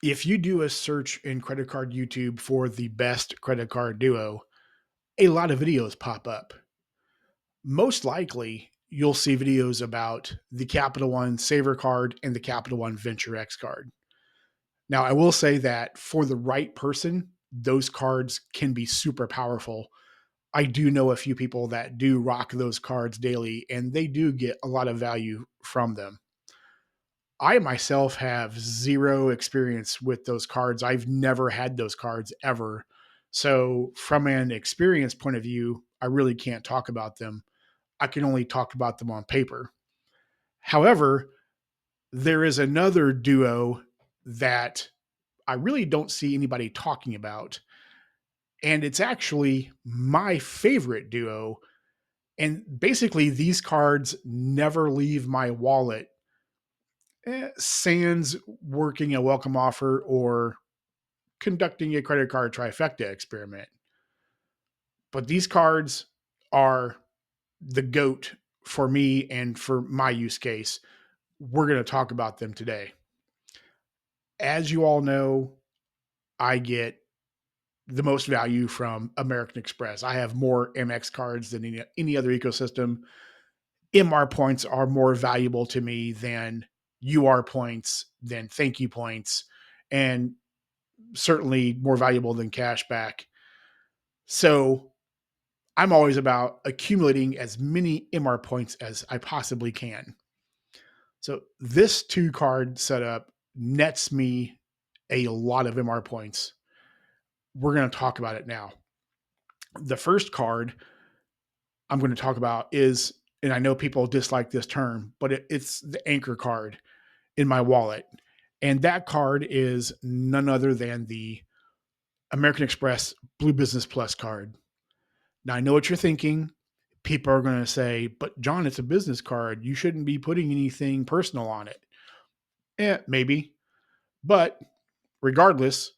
If you do a search in credit card YouTube for the best credit card duo, a lot of videos pop up. Most likely, you'll see videos about the Capital One Saver card and the Capital One Venture X card. Now, I will say that for the right person, those cards can be super powerful. I do know a few people that do rock those cards daily, and they do get a lot of value from them. I myself have zero experience with those cards. I've never had those cards ever. So, from an experience point of view, I really can't talk about them. I can only talk about them on paper. However, there is another duo that I really don't see anybody talking about. And it's actually my favorite duo. And basically, these cards never leave my wallet, sans working a welcome offer or conducting a credit card trifecta experiment. But these cards are the GOAT for me and for my use case. We're going to talk about them today. As you all know, I get the most value from American Express. I have more Amex cards than any other ecosystem. MR points are more valuable to me than UR points, than thank you points, and certainly more valuable than cash back. So I'm always about accumulating as many MR points as I possibly can. So this two card setup nets me a lot of MR points. We're going to talk about it now. The first card I'm going to talk about is, and I know people dislike this term, but it's the anchor card in my wallet. And that card is none other than the American Express Blue Business Plus card. Now, I know what you're thinking. People are going to say, but John, it's a business card. You shouldn't be putting anything personal on it. Maybe. But regardless,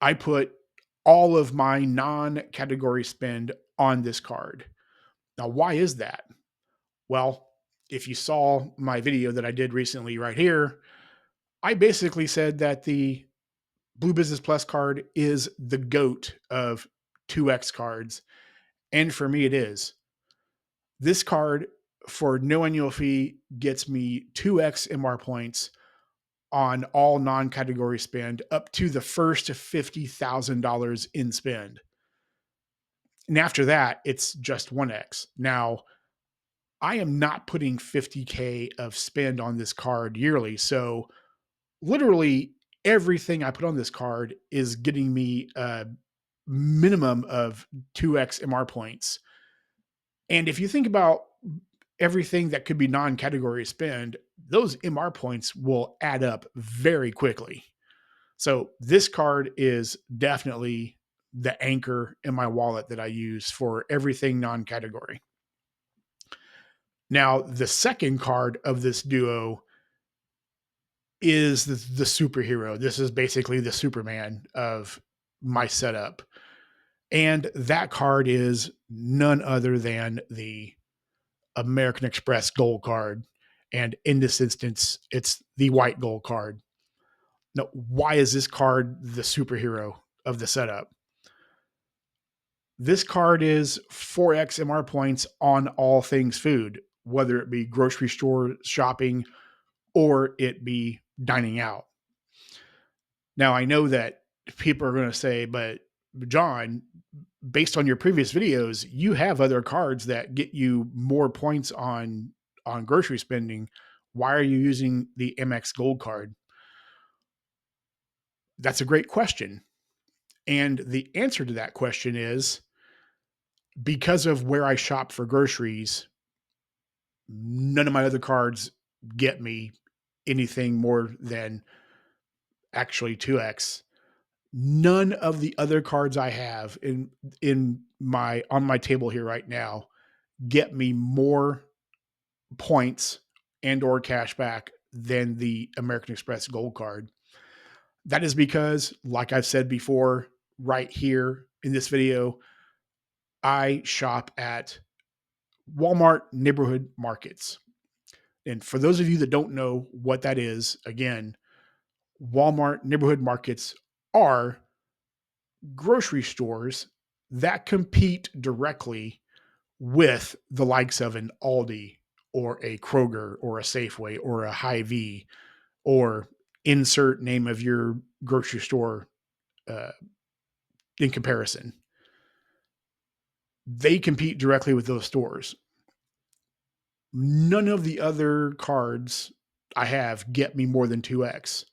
I put all of my non category spend on this card. Now, why is that? Well, if you saw my video that I did recently right here, I basically said that the Blue Business Plus card is the GOAT of 2X cards. And for me, it is. This card, for no annual fee, gets me 2X MR points on all non category spend up to the first $50,000 in spend. And after that, it's just 1X. Now, I am not putting 50K of spend on this card yearly. So literally everything I put on this card is getting me a minimum of 2X MR points. And if you think about everything that could be non-category spend, those MR points will add up very quickly. So this card is definitely the anchor in my wallet that I use for everything non-category. Now, the second card of this duo is the superhero. This is basically the Superman of my setup. And that card is none other than the American Express Gold card. And in this instance, it's the white gold card. Now, why is this card the superhero of the setup? This card is 4X MR points on all things food, whether it be grocery store shopping or it be dining out. Now, I know that people are going to say, but John, based on your previous videos, you have other cards that get you more points on grocery spending. Why are you using the Amex Gold card? That's a great question. And the answer to that question is because of where I shop for groceries, none of my other cards get me anything more than actually 2X. None of the other cards I have in my on my table here right now get me more points and or cash back than the American Express Gold card. That is because, like I've said before, right here in this video, I shop at Walmart neighborhood markets. And for those of you that don't know what that is, again, Walmart neighborhood markets are grocery stores that compete directly with the likes of an Aldi or a Kroger or a Safeway or a Hy-Vee or insert name of your grocery store uh, in comparison. They compete directly with those stores. None of the other cards I have get me more than 2x.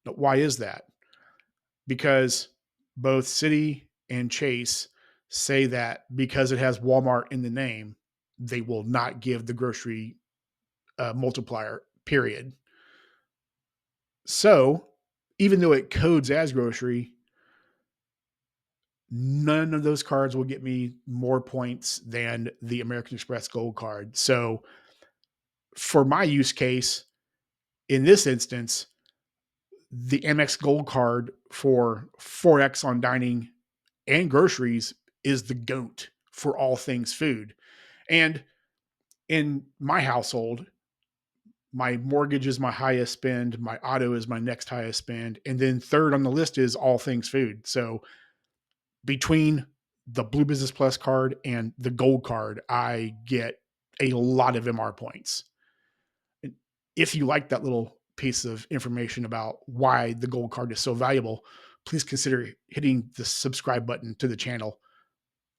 Now, why is that? Because both Citi and Chase say that because it has Walmart in the name, they will not give the grocery multiplier, period. So even though it codes as grocery, none of those cards will get me more points than the American Express Gold card. So for my use case, in this instance, the Amex Gold card for 4x on dining and groceries is the GOAT for all things food. And in my household, my mortgage is my highest spend, my auto is my next highest spend, and then third on the list is all things food. So between the Blue Business Plus card and the Gold card, I get a lot of MR points. If you like that little piece of information about why the Gold card is so valuable, please consider hitting the subscribe button to the channel.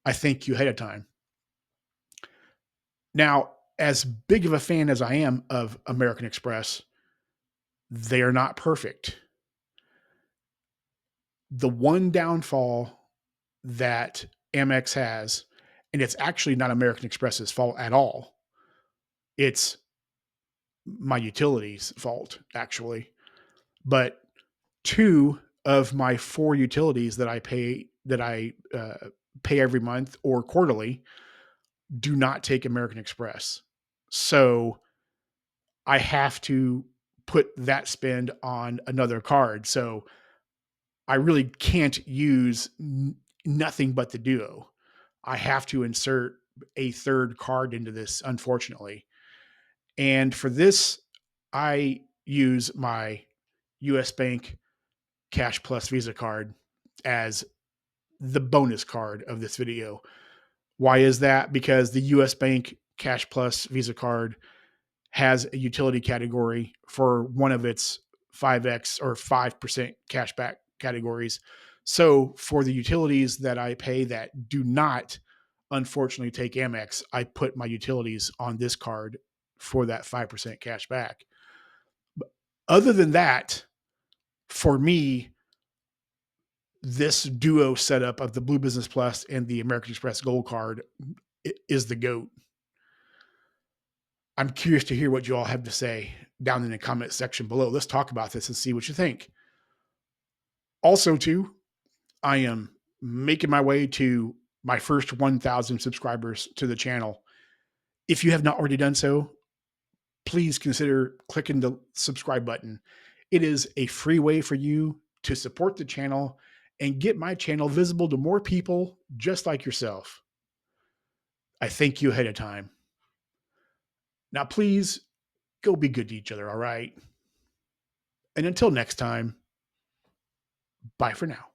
I thank you ahead of time. Now, as big of a fan as I am of American Express, they are not perfect. The one downfall that Amex has, and it's actually not American Express's fault at all. It's my utilities fault, actually. But two of my four utilities that I pay every month or quarterly do not take American Express. So I have to put that spend on another card. So I really can't use nothing but the Duo. I have to insert a third card into this, unfortunately. And for this, I use my US Bank Cash Plus Visa card as the bonus card of this video. Why is that? Because the US Bank Cash Plus Visa card has a utility category for one of its 5x or 5% cashback categories. So for the utilities that I pay that do not unfortunately take Amex, I put my utilities on this card for that 5% cash back. But other than that, for me, this duo setup of the Blue Business Plus and the American Express Gold card is the GOAT. I'm curious to hear what you all have to say down in the comment section below. Let's talk about this and see what you think. Also, too, I am making my way to my first 1,000 subscribers to the channel. If you have not already done so, please consider clicking the subscribe button. It is a free way for you to support the channel and get my channel visible to more people just like yourself. I thank you ahead of time. Now, please go be good to each other, all right? And until next time, bye for now.